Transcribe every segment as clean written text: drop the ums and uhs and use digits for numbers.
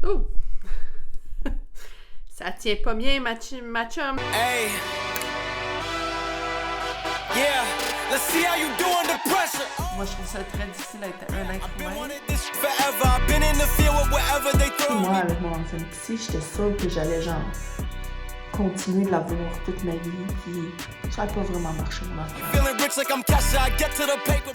Oh! Ça tient pas bien, ma chum. Hey. Yeah. Let's see how you do under pressure. Moi, je trouve ça très difficile d'être un être Been humain. wanting this forever. I've been in the field with whatever they throw. Moi, avec mon ancienne psy, j'étais sûre que j'allais genre continuer de la voir toute ma vie, puis ça n'a pas vraiment marché, mon affaire. Feeling rich like I'm Kesha. I get to the paper.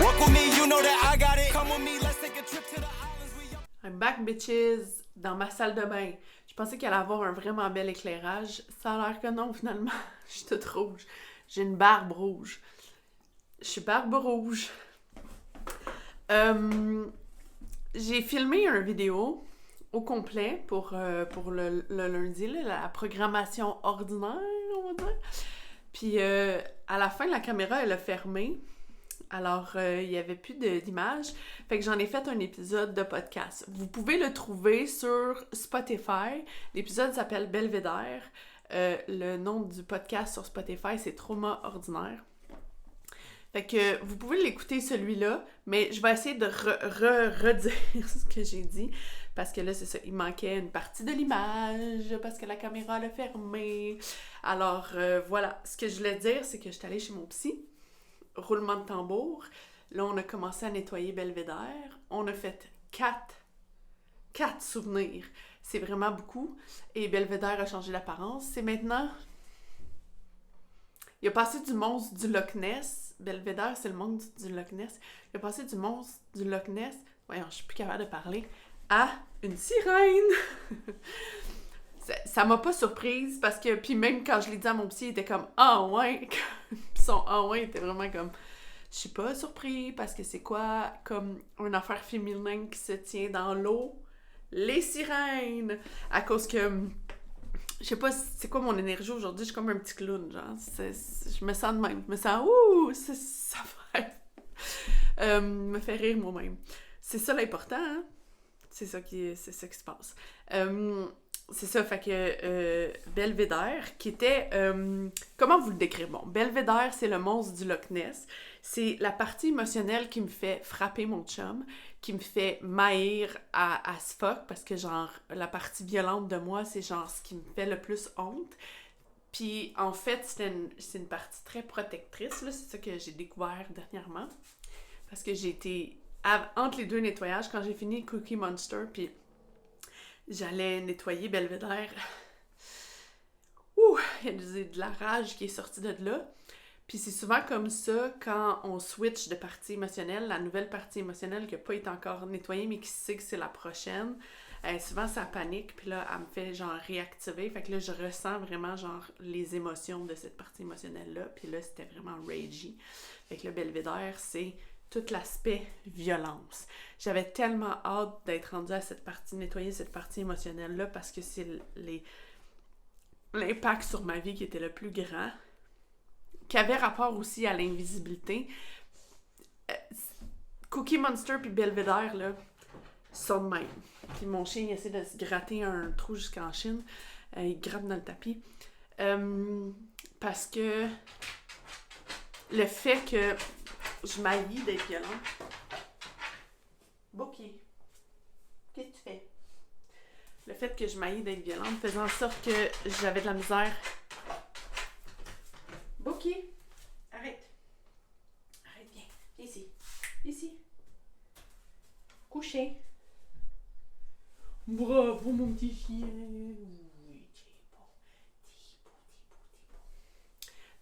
Walk with me, you know that I got it. Come with me, let's take a trip to the islands. We I'm back, bitches, dans ma salle de bain. Je pensais qu'il allait avoir un vraiment bel éclairage. Ça a l'air que non, finalement. Je suis toute rouge. J'ai une barbe rouge. Je suis barbe rouge. J'ai filmé une vidéo au complet pour le lundi, là, la programmation ordinaire, on va dire. Puis à la fin, la caméra, elle a fermé. Alors, il n'y avait plus d'image. Fait que j'en ai fait un épisode de podcast. Vous pouvez le trouver sur Spotify. L'épisode s'appelle Belvédère. Le nom du podcast sur Spotify, c'est Trauma ordinaire. Fait que vous pouvez l'écouter celui-là, mais je vais essayer de redire ce que j'ai dit. Parce que là, c'est ça, il manquait une partie de l'image, parce que la caméra l'a fermée. Alors, voilà. Ce que je voulais dire, c'est que j'étais allée chez mon psy. Roulement de tambour. Là, on a commencé à nettoyer Belvédère. On a fait 4 souvenirs. C'est vraiment beaucoup. Et Belvédère a changé d'apparence. C'est maintenant... Il a passé du monstre du Loch Ness. Belvédère, c'est le monstre du Loch Ness. Il a passé du monstre du Loch Ness... Voyons, je suis plus capable de parler. À une sirène! Ça m'a pas surprise parce que... Puis même quand je l'ai dit à mon psy, il était comme « Ah ouais! » Puis son « Ah ouais » était vraiment comme... Je suis pas surpris parce que c'est quoi comme une affaire féminine qui se tient dans l'eau? Les sirènes! À cause que... Je sais pas c'est quoi mon énergie aujourd'hui, je suis comme un petit clown, genre. Je me sens de même. Je me sens... Ouh! Ça me fait rire moi-même. C'est ça l'important, hein? C'est ça qui se passe. C'est ça, fait que Belvédère, qui était... comment vous le décrire? Bon, Belvédère, c'est le monstre du Loch Ness. C'est la partie émotionnelle qui me fait frapper mon chum, qui me fait maïr as fuck, parce que genre, la partie violente de moi, c'est genre ce qui me fait le plus honte. Puis en fait, c'est une partie très protectrice, là, c'est ça que j'ai découvert dernièrement. Parce que j'ai été... Entre les deux nettoyages, quand j'ai fini Cookie Monster, puis... J'allais nettoyer Belvédère. Ouh! Il y a de la rage qui est sortie de là. Puis c'est souvent comme ça, quand on switch de partie émotionnelle, la nouvelle partie émotionnelle qui n'a pas été encore nettoyée, mais qui sait que c'est la prochaine, souvent ça panique, puis là, elle me fait genre réactiver. Fait que là, je ressens vraiment genre les émotions de cette partie émotionnelle-là. Puis là, c'était vraiment ragey. Fait que le Belvédère, c'est... tout l'aspect violence. J'avais tellement hâte d'être rendue à cette partie, nettoyer cette partie émotionnelle-là, parce que c'est l'impact sur ma vie qui était le plus grand, qui avait rapport aussi à l'invisibilité. Cookie Monster puis Belvédère, là, sont de même. Puis mon chien, il essaie de se gratter un trou jusqu'en Chine. Il gratte dans le tapis. Parce que le fait que je m'haïs d'être violente. Bouki, qu'est-ce que tu fais? Le fait que je m'haïs d'être violente faisait en sorte que j'avais de la misère. Bouki, arrête. Arrête, viens. Viens ici. Ici. Couché. Bravo, mon petit chien. Oui, t'es bon. T'es beau.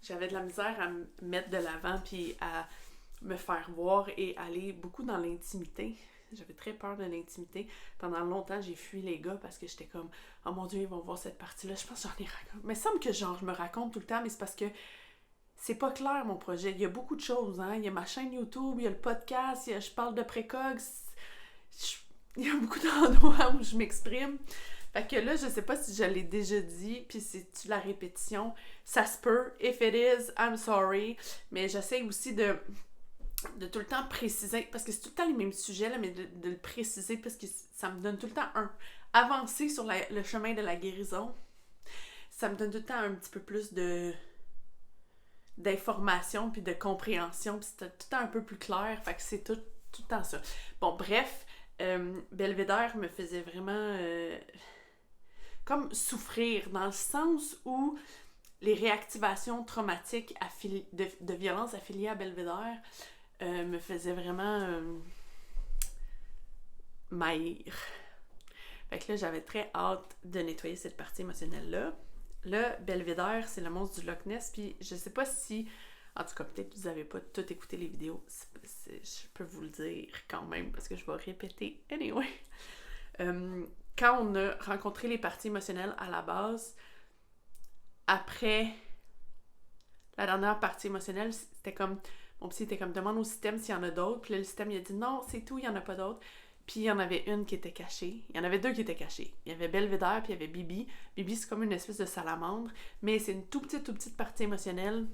J'avais de la misère à me mettre de l'avant puis à me faire voir et aller beaucoup dans l'intimité. J'avais très peur de l'intimité. Pendant longtemps, j'ai fui les gars parce que j'étais comme « Oh mon Dieu, ils vont voir cette partie-là. » Je pense que j'en ai raconté. Mais il semble que genre je me raconte tout le temps, mais c'est parce que c'est pas clair mon projet. Il y a beaucoup de choses, hein. Il y a ma chaîne YouTube, il y a le podcast, je parle de précogs. Il y a beaucoup d'endroits où je m'exprime. Fait que là, je sais pas si je l'ai déjà dit, puis c'est-tu la répétition. Ça se peut. If it is, I'm sorry. Mais j'essaie aussi de tout le temps préciser, parce que c'est tout le temps les mêmes sujets, là, mais de le préciser, parce que ça me donne tout le temps avancer sur le chemin de la guérison. Ça me donne tout le temps un petit peu plus d'information, puis de compréhension, puis c'est tout le temps un peu plus clair, fait que c'est tout le temps ça. Bon, bref, Belvédère me faisait vraiment comme souffrir, dans le sens où les réactivations traumatiques de violence affiliées à Belvédère me faisaient vraiment m'haïr. Fait que là, j'avais très hâte de nettoyer cette partie émotionnelle-là. Là, Belvédère, c'est le monstre du Loch Ness, puis je sais pas si... En tout cas, peut-être que vous avez pas tout écouté les vidéos. Je peux vous le dire quand même, parce que je vais répéter anyway. Quand on a rencontré les parties émotionnelles à la base, après la dernière partie émotionnelle, c'était comme... Mon psy était comme, demande au système s'il y en a d'autres. Puis là, le système, il a dit, non, c'est tout, il n'y en a pas d'autres. Puis il y en avait une qui était cachée. Il y en avait deux qui étaient cachées. Il y avait Belvédère, puis il y avait Bibi. Bibi, c'est comme une espèce de salamandre, mais c'est une toute petite partie émotionnelle.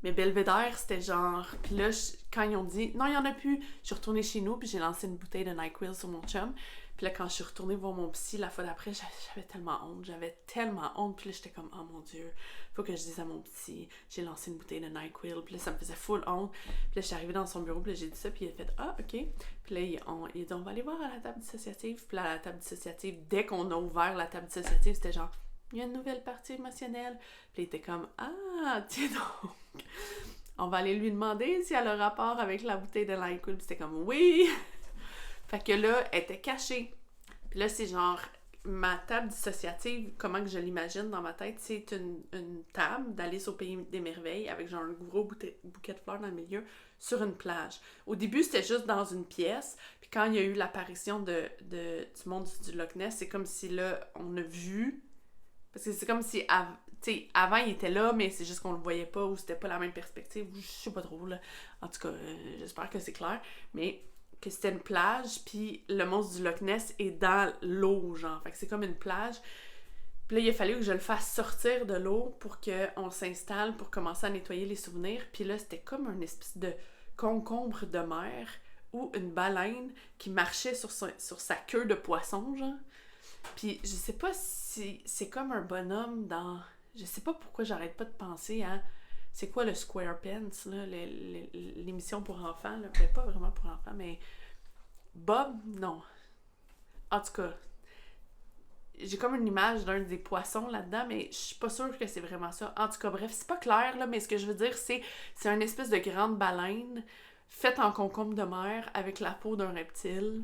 Mais Belvédère, c'était genre... Puis là, quand ils ont dit, non, il n'y en a plus, je suis retournée chez nous, puis j'ai lancé une bouteille de NyQuil sur mon chum. Puis là, quand je suis retournée voir mon psy la fois d'après, j'avais tellement honte. Puis là, j'étais comme, oh mon Dieu, faut que je dise à mon psy, j'ai lancé une bouteille de NyQuil. Puis là, ça me faisait full honte. Puis là, je suis arrivée dans son bureau, puis là, j'ai dit ça, puis il a fait, ah, ok. Puis là, il a dit, on va aller voir à la table dissociative. Puis là, à la table dissociative, dès qu'on a ouvert la table dissociative, c'était genre, il y a une nouvelle partie émotionnelle. Puis il était comme, ah, tiens donc, on va aller lui demander si elle a rapport avec la bouteille de NyQuil. Puis c'était comme, oui! Fait que là, elle était cachée. Puis là, c'est genre, ma table dissociative, comment que je l'imagine dans ma tête, c'est une table d'Alice au Pays des Merveilles avec genre un gros bouquet de fleurs dans le milieu sur une plage. Au début, c'était juste dans une pièce. Puis quand il y a eu l'apparition du monde du Loch Ness, c'est comme si là, on a vu... Parce que c'est comme si, avant, il était là, mais c'est juste qu'on le voyait pas, ou c'était pas la même perspective, ou je sais pas trop, là. En tout cas, j'espère que c'est clair. Mais... que c'était une plage, puis le monstre du Loch Ness est dans l'eau, genre. Fait que c'est comme une plage. Puis là, il a fallu que je le fasse sortir de l'eau pour qu'on s'installe, pour commencer à nettoyer les souvenirs. Puis là, c'était comme une espèce de concombre de mer ou une baleine qui marchait sur sa queue de poisson, genre. Puis je sais pas si c'est comme un bonhomme dans... Je sais pas pourquoi j'arrête pas de penser à... C'est quoi le SquarePants, là, l'émission pour enfants, là? Ben, pas vraiment pour enfants, mais... Bob? Non. En tout cas, j'ai comme une image d'un des poissons là-dedans, mais je suis pas sûre que c'est vraiment ça. En tout cas, bref, c'est pas clair, là, mais ce que je veux dire, c'est une espèce de grande baleine faite en concombre de mer avec la peau d'un reptile.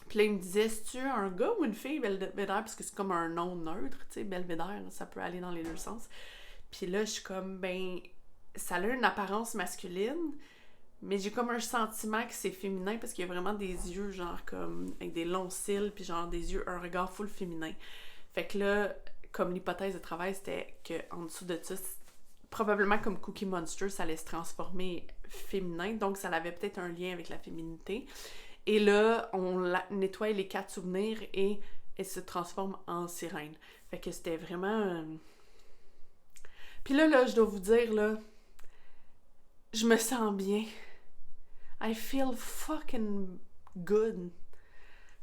Puis là, il me disait, c'est-tu un gars ou une fille, Belvédère? Parce que c'est comme un nom neutre, tu sais, Belvédère, ça peut aller dans les deux sens. Puis là, je suis comme, ben, ça a une apparence masculine, mais j'ai comme un sentiment que c'est féminin parce qu'il y a vraiment des yeux, genre, comme, avec des longs cils, puis genre, un regard full féminin. Fait que là, comme l'hypothèse de travail, c'était qu'en dessous de ça, probablement comme Cookie Monster, ça allait se transformer féminin, donc ça avait peut-être un lien avec la féminité. Et là, on nettoie les 4 souvenirs et elle se transforme en sirène. Fait que c'était vraiment... Puis là, je dois vous dire, là, je me sens bien. I feel fucking good,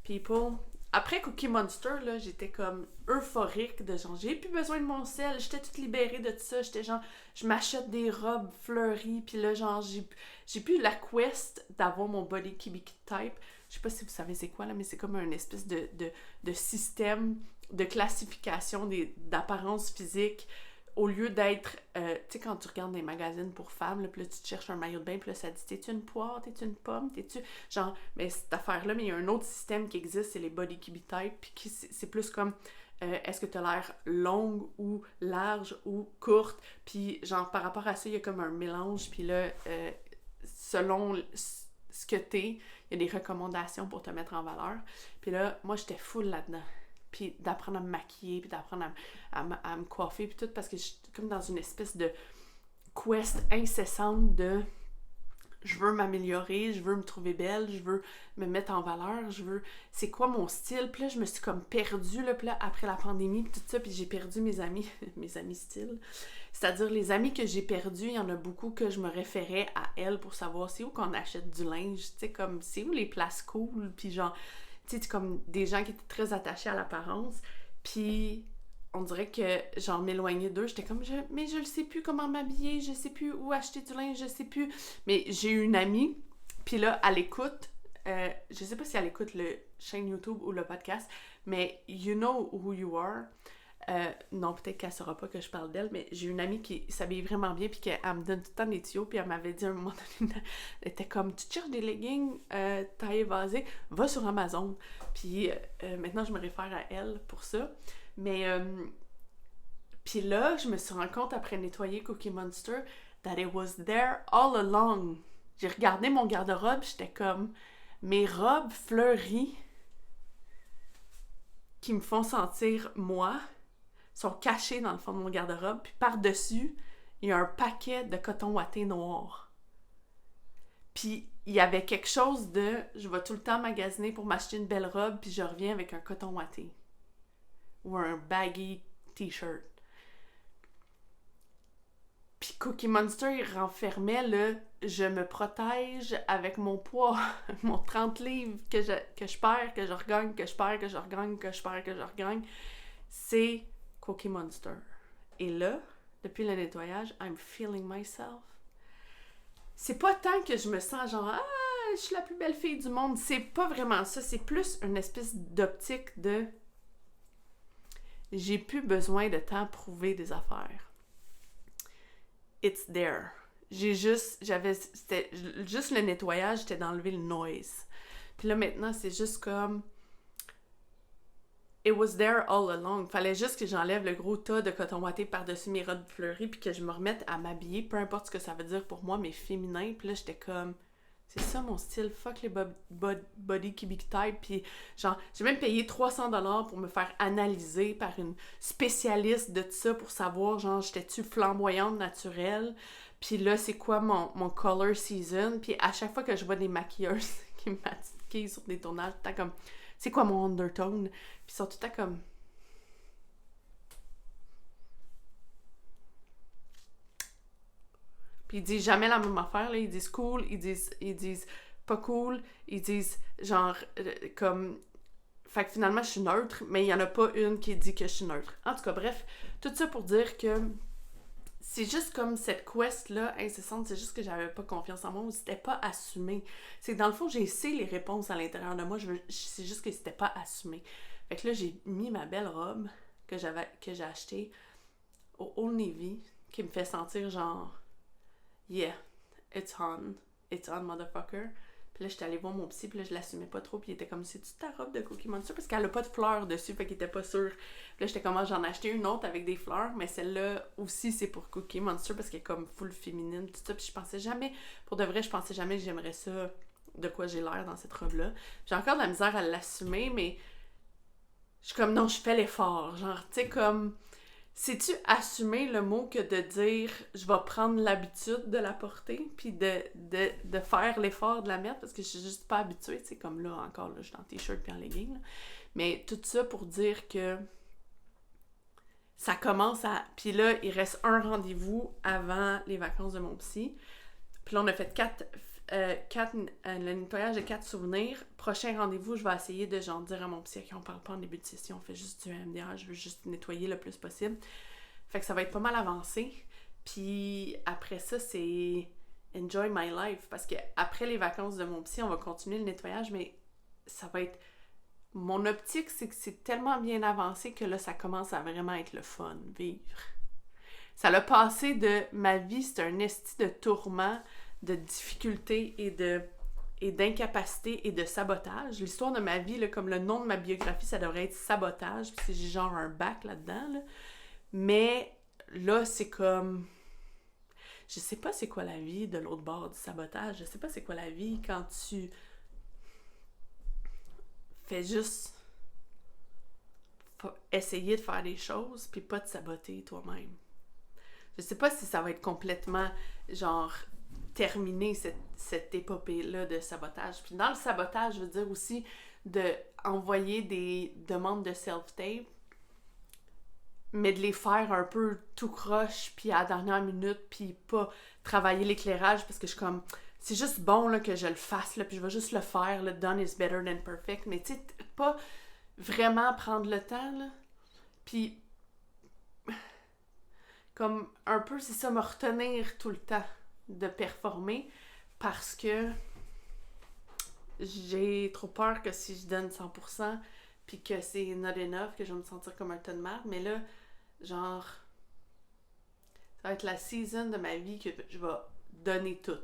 people. Après Cookie Monster, là, j'étais comme euphorique de genre, j'ai plus besoin de mon sel, j'étais toute libérée de tout ça, j'étais genre, je m'achète des robes fleuries, puis là, genre, j'ai plus la quest d'avoir mon body keep type. Je sais pas si vous savez c'est quoi, là, mais c'est comme un espèce de système de classification d'apparence physique. Au lieu d'être, tu sais, quand tu regardes des magazines pour femmes, là, puis là, tu te cherches un maillot de bain, puis là, ça dit, t'es-tu une poire, t'es-tu une pomme, t'es-tu... Genre, mais cette affaire-là, mais il y a un autre système qui existe, c'est les body keep type, puis c'est plus comme, est-ce que t'as l'air longue ou large ou courte, puis genre, par rapport à ça, il y a comme un mélange, puis là, selon ce que t'es, il y a des recommandations pour te mettre en valeur. Puis là, moi, j'étais full là-dedans. Puis d'apprendre à me maquiller, puis d'apprendre à me coiffer, puis tout, parce que je suis comme dans une espèce de quest incessante de je veux m'améliorer, je veux me trouver belle, je veux me mettre en valeur, je veux... C'est quoi mon style? Puis là, je me suis comme perdue, là, puis là, après la pandémie, puis tout ça, puis j'ai perdu mes amis style. C'est-à-dire, les amis que j'ai perdus, il y en a beaucoup que je me référais à elles pour savoir c'est où qu'on achète du linge, tu sais, comme c'est où les places cool, puis genre... Tu sais, comme des gens qui étaient très attachés à l'apparence, puis on dirait que genre m'éloigner d'eux, j'étais comme mais je ne sais plus comment m'habiller, je sais plus où acheter du linge, je sais plus. Mais j'ai eu une amie, puis là, à l'écoute, je sais pas si elle écoute le chaîne YouTube ou le podcast, mais You Know Who You Are. Non, peut-être qu'elle saura pas que je parle d'elle, mais j'ai une amie qui s'habille vraiment bien, puis qu'elle me donne tout le temps des tuyaux, puis elle m'avait dit à un moment donné, elle était comme, tu cherches des leggings taille évasée, va sur Amazon. Puis maintenant, je me réfère à elle pour ça. Mais, puis là, je me suis rendu compte après nettoyer Cookie Monster that it was there all along. J'ai regardé mon garde-robe, j'étais comme, mes robes fleuries qui me font sentir moi sont cachées dans le fond de mon garde-robe, puis par-dessus, il y a un paquet de coton ouaté noir. Puis il y avait quelque chose de, je vais tout le temps magasiner pour m'acheter une belle robe, puis je reviens avec un coton ouaté. Ou un baggy t-shirt. Puis Cookie Monster, il renfermait le « je me protège avec mon poids, mon 30 livres que je perds, que je regagne, que je perds, que je regagne, que je perds, que je regagne. » C'est Cookie Monster. Et là, depuis le nettoyage, I'm feeling myself. C'est pas tant que je me sens genre « ah, je suis la plus belle fille du monde ». C'est pas vraiment ça. C'est plus une espèce d'optique de « j'ai plus besoin de tant prouver des affaires ». It's there. C'était juste le nettoyage, c'était d'enlever le noise. Puis là, maintenant, c'est juste comme... It was there all along. Fallait juste que j'enlève le gros tas de coton ouaté par-dessus mes robes fleuries puis que je me remette à m'habiller, peu importe ce que ça veut dire pour moi, mais féminin. Puis là, j'étais comme... C'est ça mon style, fuck les body cubic type. Puis genre, j'ai même payé 300$ pour me faire analyser par une spécialiste de tout ça pour savoir, genre, j'étais-tu flamboyante, naturelle. Puis là, c'est quoi mon color season. Puis à chaque fois que je vois des maquilleuses qui me maquillent sur des tournages, tout le temps comme, c'est quoi mon undertone. Puis ils sont tout le temps comme... Puis ils disent jamais la même affaire, là. Ils disent cool, ils disent pas cool, ils disent genre comme... Fait que finalement, je suis neutre, mais il y en a pas une qui dit que je suis neutre. En tout cas, bref, tout ça pour dire que c'est juste comme cette quest-là incessante, c'est juste que j'avais pas confiance en moi ou c'était pas assumé. C'est que dans le fond, j'ai essayé les réponses à l'intérieur de moi, c'est juste que c'était pas assumé. Fait que là, j'ai mis ma belle robe que j'ai achetée au Old Navy, qui me fait sentir genre... Yeah, it's on, motherfucker. Puis là, j'étais allée voir mon psy, puis là, je l'assumais pas trop, puis il était comme, c'est-tu ta robe de Cookie Monster? Parce qu'elle a pas de fleurs dessus, fait qu'il était pas sûr. Puis là, j'étais comme, j'en ai acheté une autre avec des fleurs, mais celle-là aussi, c'est pour Cookie Monster, parce qu'elle est comme full féminine, tout ça. Puis je pensais jamais, pour de vrai, je pensais jamais que j'aimerais ça, de quoi j'ai l'air dans cette robe-là. J'ai encore de la misère à l'assumer, mais je suis comme, non, je fais l'effort. Genre, tu sais, comme... Sais-tu assumer le mot que de dire je vais prendre l'habitude de la porter puis de faire l'effort de la mettre parce que je suis juste pas habituée, tu sais, comme là encore, là, je suis en t-shirt puis en legging, là. Mais tout ça pour dire que ça commence à... Puis là, il reste un rendez-vous avant les vacances de mon psy. Puis là, on a fait le nettoyage de 4 souvenirs. Prochain rendez-vous, je vais essayer de genre dire à mon psy qu'on parle pas en début de session, on fait juste du MDR, je veux juste nettoyer le plus possible. Fait que ça va être pas mal avancé. Puis après ça, c'est enjoy my life. Parce que après les vacances de mon psy, on va continuer le nettoyage, mais ça va être... Mon optique, c'est que c'est tellement bien avancé que là, ça commence à vraiment être le fun, vivre. Ça l'a passé de ma vie, c'est un esti de tourment, de difficultés et d'incapacité et de sabotage. L'histoire de ma vie, là, comme le nom de ma biographie, ça devrait être sabotage, puis j'ai genre un bac là-dedans, là. Mais là, c'est comme... Je sais pas c'est quoi la vie de l'autre bord du sabotage. Je sais pas c'est quoi la vie quand tu fais juste essayer de faire des choses puis pas te saboter toi-même. Je sais pas si ça va être complètement, genre... terminer cette épopée-là de sabotage. Puis dans le sabotage, je veux dire aussi d'envoyer des demandes de self-tape, mais de les faire un peu tout croche, puis à la dernière minute, puis pas travailler l'éclairage, parce que je suis comme, c'est juste bon là, que je le fasse, là, puis je vais juste le faire, là, done is better than perfect, mais tu sais, pas vraiment prendre le temps, là. Puis, comme, un peu, c'est ça, me retenir tout le temps de performer parce que j'ai trop peur que si je donne 100%, puis que c'est not enough, que je vais me sentir comme un tas de merde. Mais là, genre, ça va être la season de ma vie que je vais donner tout.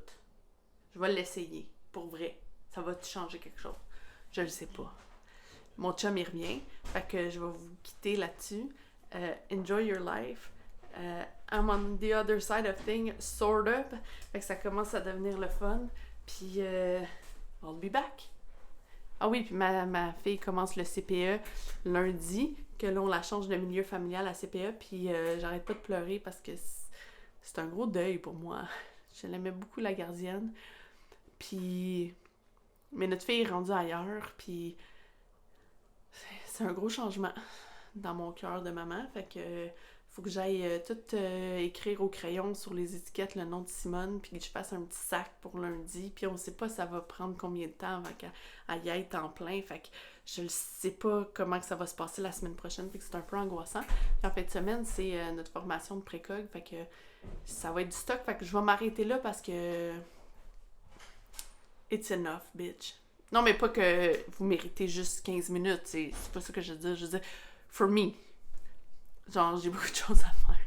Je vais l'essayer, pour vrai. Ça va changer quelque chose. Je le sais pas. Mon chum, il revient. Fait que je vais vous quitter là-dessus. Enjoy your life. I'm on the other side of things, sort of. Fait que ça commence à devenir le fun. Puis, I'll be back. Ah oui, puis ma fille commence le CPE lundi, que là, on la change de milieu familial à CPE. Puis, j'arrête pas de pleurer parce que c'est un gros deuil pour moi. Je l'aimais beaucoup, la gardienne. Puis, mais notre fille est rendue ailleurs. Puis, c'est un gros changement dans mon cœur de maman. Fait que faut que j'aille tout écrire au crayon sur les étiquettes le nom de Simone, puis que je fasse un petit sac pour lundi. Puis on sait pas ça va prendre combien de temps avant qu'elle y aille temps plein. Fait que je ne sais pas comment que ça va se passer la semaine prochaine. Fait que c'est un peu angoissant. Puis en fin de semaine, c'est notre formation de précog. Fait que ça va être du stock. Fait que je vais m'arrêter là parce que it's enough, bitch. Non, mais pas que vous méritez juste 15 minutes. C'est pas ça que je veux dire. Je veux dire, for me. Genre, j'ai beaucoup de choses à faire.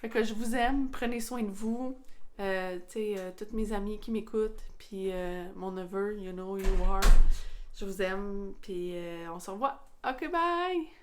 Fait que je vous aime. Prenez soin de vous. Tu sais, toutes mes amies qui m'écoutent. Puis mon neveu, you know who you are. Je vous aime. Puis on se revoit. OK, bye!